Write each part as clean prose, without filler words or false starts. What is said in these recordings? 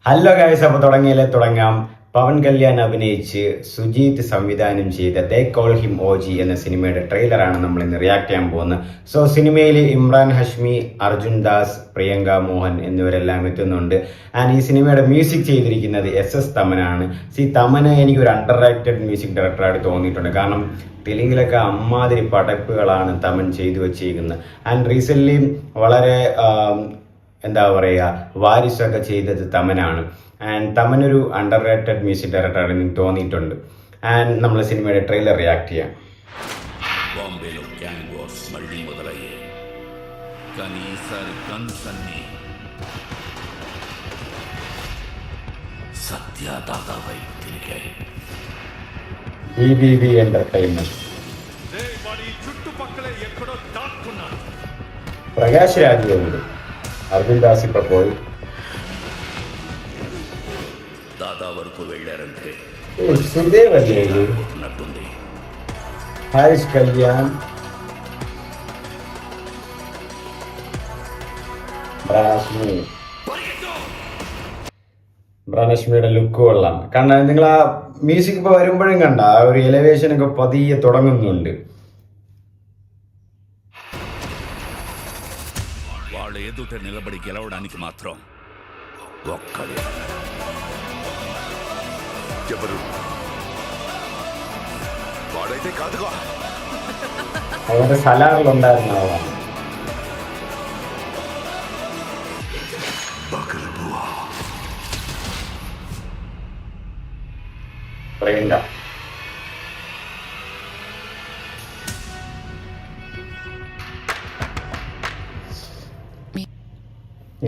Hello guys, അപ്പോൾ തുടങ്ങാം. പവൻ കല്യാൺ അഭിനയിച്ച് സുജീത് സംവിധാനം ചെയ്ത ദേ കോൾ ഹിം ഓജി എന്ന സിനിമയുടെ ട്രെയിലറാണ് നമ്മൾ ഇന്ന് റിയാക്ട് ചെയ്യാൻ പോകുന്നത്. സോ സിനിമയിൽ ഇമ്രാൻ ഹഷ്മി, അർജുൻ ദാസ്, പ്രിയങ്ക മോഹൻ എന്നിവരെല്ലാം എത്തുന്നുണ്ട്. ആൻഡ് ഈ സിനിമയുടെ മ്യൂസിക് ചെയ്തിരിക്കുന്നത് SS തമനാണ്. തമന് എനിക്കൊരു അണ്ടർ റേറ്റഡ് മ്യൂസിക് ഡയറക്ടറായിട്ട് തോന്നിയിട്ടുണ്ട്. കാരണം തെലുങ്കിലൊക്കെ അമ്മാതിരി പടപ്പുകളാണ് തമൻ ചെയ്തു വെച്ചിരിക്കുന്നത്. ആൻഡ് റീസെന്റ് വളരെ എന്താ പറയുക, വാരിസൊക്കെ ചെയ്തത് തമനാണ്. ആൻഡ് തമനൊരു അണ്ടർ റേറ്റഡ് മ്യൂസിക് ഡയറക്ടറാണ് എനിക്ക് തോന്നിയിട്ടുണ്ട്. ആൻഡ് നമ്മൾ സിനിമയുടെ ട്രെയിലർ റിയാക്ട് ചെയ്യാം. బాంబేలో గ్యాంగ్ వార్స్ మళ్లీ మొదలయ్యాయి. కానీ ఈసారి గన్స్ అన్ని సత్యదాదాపై తిరిగాయి. BBB entertainment. చుట్టుపక్కల ఎక్కడో దాక్కున్నాడు. ప్రకాష్ రాజ్ ఉంది, అర్జున్ దాస్ ఇప్పుడు పోయి దాదా వరకు వెళ్ళారంటే సుదేవ్ అన్నట్టుంది. హారిస్ కళ్యాణ్, ബ്രാനഷ്മിയുടെ ലുക്ക് കൊള്ളാം. കാരണം നിങ്ങൾ ആ മ്യൂസിക് ഇപ്പോൾ വരുമ്പോഴും കണ്ട ആ ഒരു എലവേഷനൊക്കെ പതിയെ തുടങ്ങുന്നുണ്ട്. వాళ్ళు ఎదుట నిలబడి గెలవడానికి మాత్రం ఒక్కడే. ఎవరు వాడైతే కాదుగా. അവരുടെ സലാറിലുണ്ടായിരുന്ന ആളാണ്. പ്രിയങ്ക,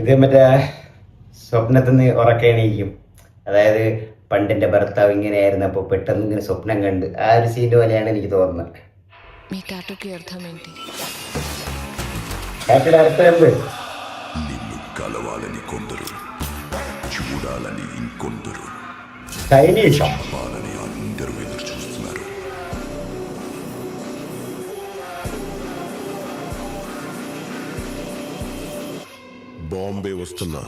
ഇത് മറ്റേ സ്വപ്നത്തിൽ നിന്ന് ഉറക്കെണീക്കും. അതായത് പണ്ടിന്റെ ഭർത്താവ് ഇങ്ങനെയായിരുന്നു, അപ്പോൾ പെട്ടെന്ന് ഇങ്ങനെ സ്വപ്നം കണ്ട് ആ ഒരു സീൻ്റെ പോലെയാണ് എനിക്ക് തോന്നുന്നത്. ടാറ്റയുടെ അർത്ഥം എന്ത്? నిన్ను కలవాలని కొందరు, చూడాలని ఇంకొందరు, ചൈനീഷോ? వాళ్ళని అందరూ ఎదురు చూస్తున్నారు. బాంబే వస్తున్నా,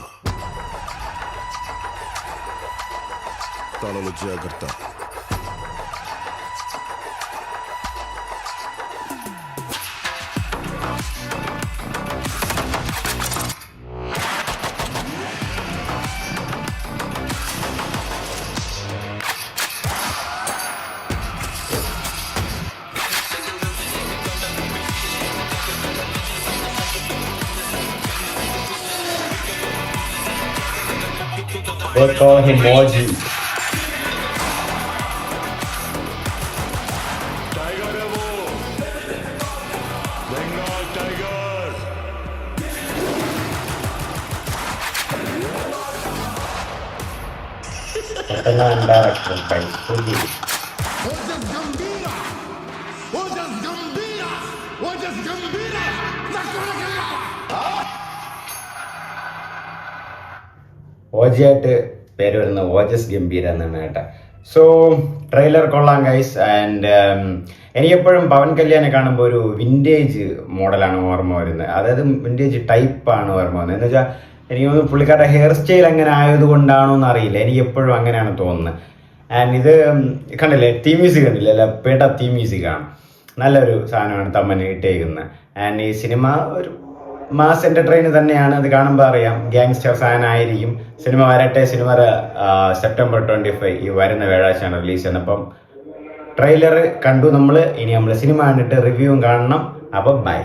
తలలో జాగ్రత్త. They call him Moji. Pertengahan director by Suji. ഓജിയായിട്ട് പേര് വരുന്ന ഓജസ് ഗംഭീര എന്നാണ് കേട്ടോ. സോ ട്രെയിലർ കൊള്ളാം ഗൈസ്. ആൻഡ് എനിക്കെപ്പോഴും പവൻ കല്യാണെ കാണുമ്പോൾ ഒരു വിൻറ്റേജ് മോഡലാണ് ഓർമ്മ വരുന്നത്. അതായത് വിൻറ്റേജ് ടൈപ്പാണ് ഓർമ്മ വരുന്നത്. എന്ന് വെച്ചാൽ എനിക്ക് തോന്നുന്നു പുള്ളിക്കാരുടെ ഹെയർ സ്റ്റൈൽ അങ്ങനെ ആയതുകൊണ്ടാണോ എന്ന് അറിയില്ല, എനിക്ക് എപ്പോഴും അങ്ങനെയാണ് തോന്നുന്നത്. ആൻഡ് ഇത് കണ്ടില്ലേ, തീം മ്യൂസിക് കണ്ടില്ലേ, അല്ല പേട്ട തീം മ്യൂസിക്കാണ്. നല്ലൊരു സാധനമാണ് തമ്മൻ ഇട്ടേക്കുന്നത്. ആൻഡ് ഈ സിനിമ ഒരു മാസ് എന്റർടൈൻ തന്നെയാണ്. അത് കാണുമ്പോൾ അറിയാം ഗ്യാങ്സ്റ്റർ ഫാനായിരിക്കും. സിനിമ വരട്ടെ. സിനിമ സെപ്റ്റംബർ 25 ഈ വരുന്ന വ്യാഴാഴ്ചയാണ് റിലീസ് ചെയ്യുന്നത്. അപ്പം ട്രെയിലർ കണ്ടു നമ്മൾ. ഇനി നമ്മൾ സിനിമ കണ്ടിട്ട് റിവ്യൂവും കാണണം. അപ്പം ബൈ.